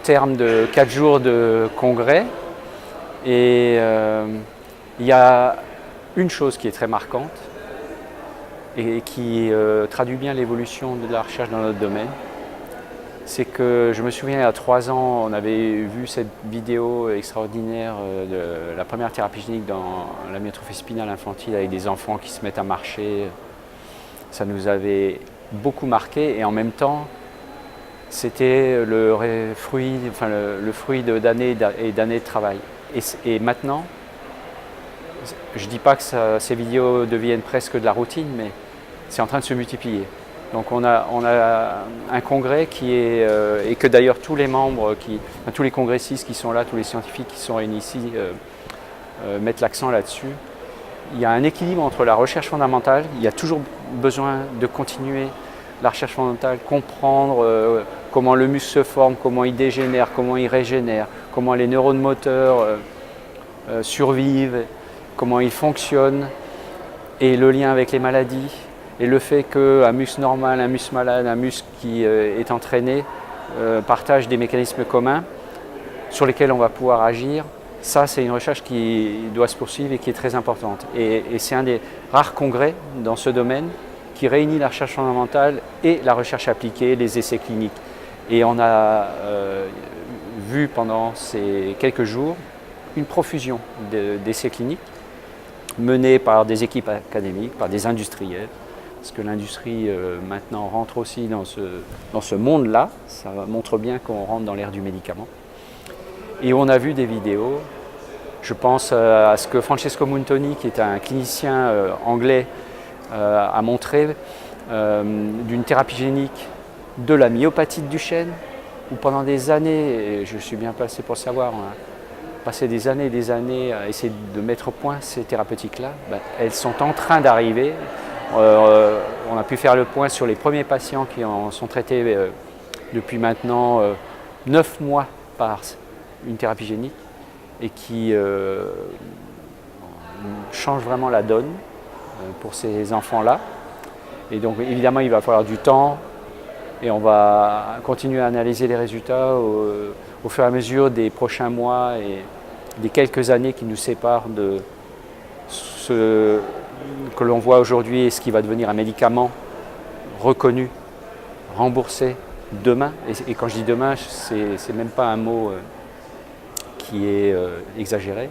terme de 4 jours de congrès. Et il y a une chose qui est très marquante et qui traduit bien l'évolution de la recherche dans notre domaine. C'est que je me souviens, il y a 3 ans, on avait vu cette vidéo extraordinaire de la première thérapie génique dans la myotrophie spinale infantile avec des enfants qui se mettent à marcher. Ça nous avait beaucoup marqué et en même temps, c'était le fruit d'années et d'années de travail. Et maintenant, je ne dis pas que ces vidéos deviennent presque de la routine, mais c'est en train de se multiplier. Donc on a un congrès qui est, et que d'ailleurs tous les membres, tous les congressistes qui sont là, tous les scientifiques qui sont réunis ici mettent l'accent là-dessus. Il y a un équilibre entre la recherche fondamentale, il y a toujours besoin de continuer la recherche fondamentale, comprendre comment le muscle se forme, comment il dégénère, comment il régénère, comment les neurones moteurs survivent, comment ils fonctionnent, et le lien avec les maladies. Et le fait qu'un muscle normal, un muscle malade, un muscle qui est entraîné partagent des mécanismes communs sur lesquels on va pouvoir agir, ça c'est une recherche qui doit se poursuivre et qui est très importante. Et c'est un des rares congrès dans ce domaine qui réunit la recherche fondamentale et la recherche appliquée, les essais cliniques. Et on a vu pendant ces quelques jours une profusion d'essais cliniques menés par des équipes académiques, par des industriels, parce que l'industrie maintenant rentre aussi dans ce monde-là. Ça montre bien qu'on rentre dans l'ère du médicament. Et on a vu des vidéos. Je pense à ce que Francesco Muntoni, qui est un clinicien anglais, a montré d'une thérapie génique de la myopathie de Duchenne, où pendant des années, et je suis bien placé pour savoir, on a passé des années et des années à essayer de mettre au point ces thérapeutiques-là. Elles sont en train d'arriver. On a pu faire le point sur les premiers patients qui en sont traités depuis maintenant 9 mois par une thérapie génique et qui change vraiment la donne pour ces enfants-là. Et donc évidemment il va falloir du temps et on va continuer à analyser les résultats au fur et à mesure des prochains mois et des quelques années qui nous séparent de ce que l'on voit aujourd'hui et ce qui va devenir un médicament reconnu, remboursé demain. Et quand je dis demain, c'est même pas un mot qui est exagéré.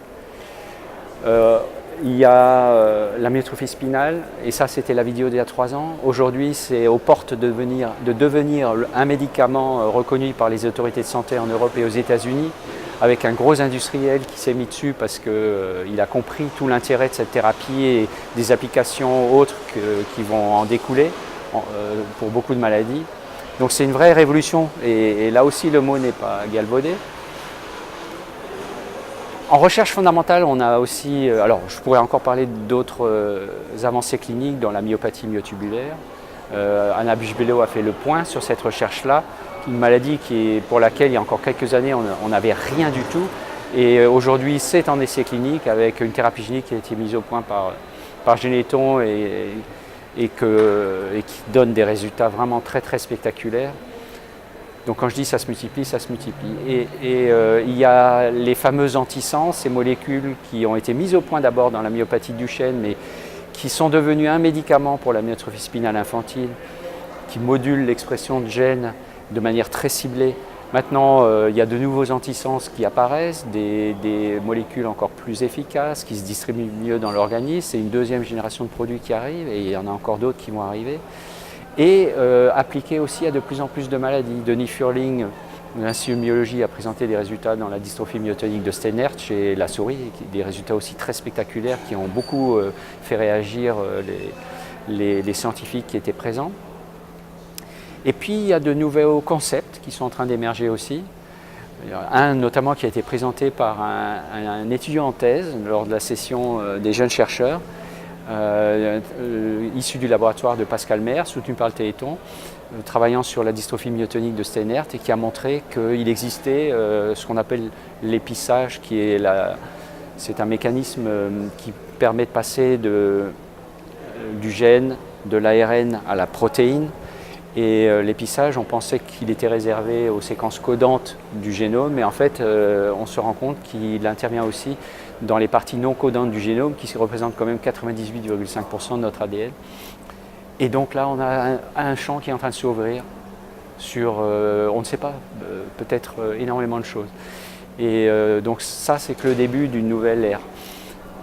Il y a la myotrophie spinale, et ça c'était la vidéo d'il y a 3 ans. Aujourd'hui, c'est aux portes de devenir un médicament reconnu par les autorités de santé en Europe et aux États-Unis, avec un gros industriel qui s'est mis dessus parce qu'il a compris tout l'intérêt de cette thérapie et des applications autres qui vont en découler pour beaucoup de maladies. Donc c'est une vraie révolution, et là aussi le mot n'est pas galvaudé. En recherche fondamentale, on a aussi, alors je pourrais encore parler d'autres avancées cliniques dans la myopathie myotubulaire. Anna Busch-Bello a fait le point sur cette recherche-là, une maladie pour laquelle il y a encore quelques années on n'avait rien du tout. Et aujourd'hui c'est en essai clinique avec une thérapie génique qui a été mise au point par Généton et qui donne des résultats vraiment très très spectaculaires. Donc quand je dis ça se multiplie, ça se multiplie. Et il y a les fameux antisens, ces molécules qui ont été mises au point d'abord dans la myopathie de Duchenne, mais qui sont devenues un médicament pour la myotrophie spinale infantile, qui modulent l'expression de gènes de manière très ciblée. Maintenant, il y a de nouveaux antisens qui apparaissent, des molécules encore plus efficaces, qui se distribuent mieux dans l'organisme. C'est une deuxième génération de produits qui arrive, et il y en a encore d'autres qui vont arriver. Et appliqué aussi à de plus en plus de maladies. Denis Furling, de l'Institut de myologie, a présenté des résultats dans la dystrophie myotonique de Steinert chez la souris, des résultats aussi très spectaculaires qui ont beaucoup fait réagir les scientifiques qui étaient présents. Et puis il y a de nouveaux concepts qui sont en train d'émerger aussi. Un notamment qui a été présenté par un étudiant en thèse lors de la session des jeunes chercheurs, issu du laboratoire de Pascal Maire, soutenu par le Téléthon, travaillant sur la dystrophie myotonique de Steinert, et qui a montré qu'il existait ce qu'on appelle l'épissage, c'est un mécanisme qui permet de passer du gène, de l'ARN à la protéine, Et l'épissage, on pensait qu'il était réservé aux séquences codantes du génome, mais en fait, on se rend compte qu'il intervient aussi dans les parties non codantes du génome, qui représentent quand même 98,5% de notre ADN. Et donc là, on a un champ qui est en train de s'ouvrir sur, on ne sait pas, peut-être énormément de choses. Et donc ça, c'est que le début d'une nouvelle ère.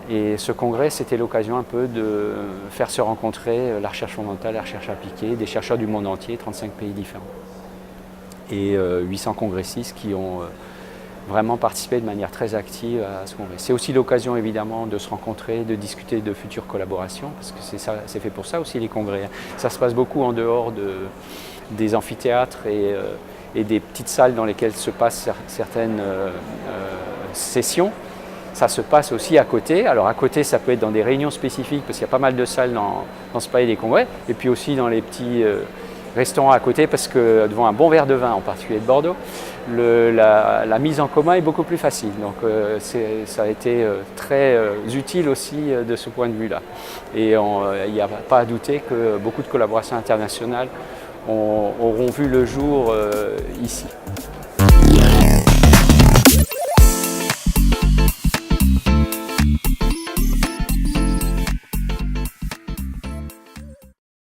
Et ce congrès, c'était l'occasion un peu de faire se rencontrer la recherche fondamentale, la recherche appliquée, des chercheurs du monde entier, 35 pays différents. Et 800 congressistes qui ont vraiment participé de manière très active à ce congrès. C'est aussi l'occasion évidemment de se rencontrer, de discuter de futures collaborations, parce que c'est fait pour ça aussi les congrès. Ça se passe beaucoup en dehors des amphithéâtres et des petites salles dans lesquelles se passent certaines sessions. Ça se passe aussi à côté. Alors à côté, ça peut être dans des réunions spécifiques, parce qu'il y a pas mal de salles dans ce palais des congrès, et puis aussi dans les petits restaurants à côté, parce que devant un bon verre de vin, en particulier de Bordeaux, la mise en commun est beaucoup plus facile. Donc ça a été très utile aussi de ce point de vue-là. Et il n'y a pas à douter que beaucoup de collaborations internationales auront vu le jour ici.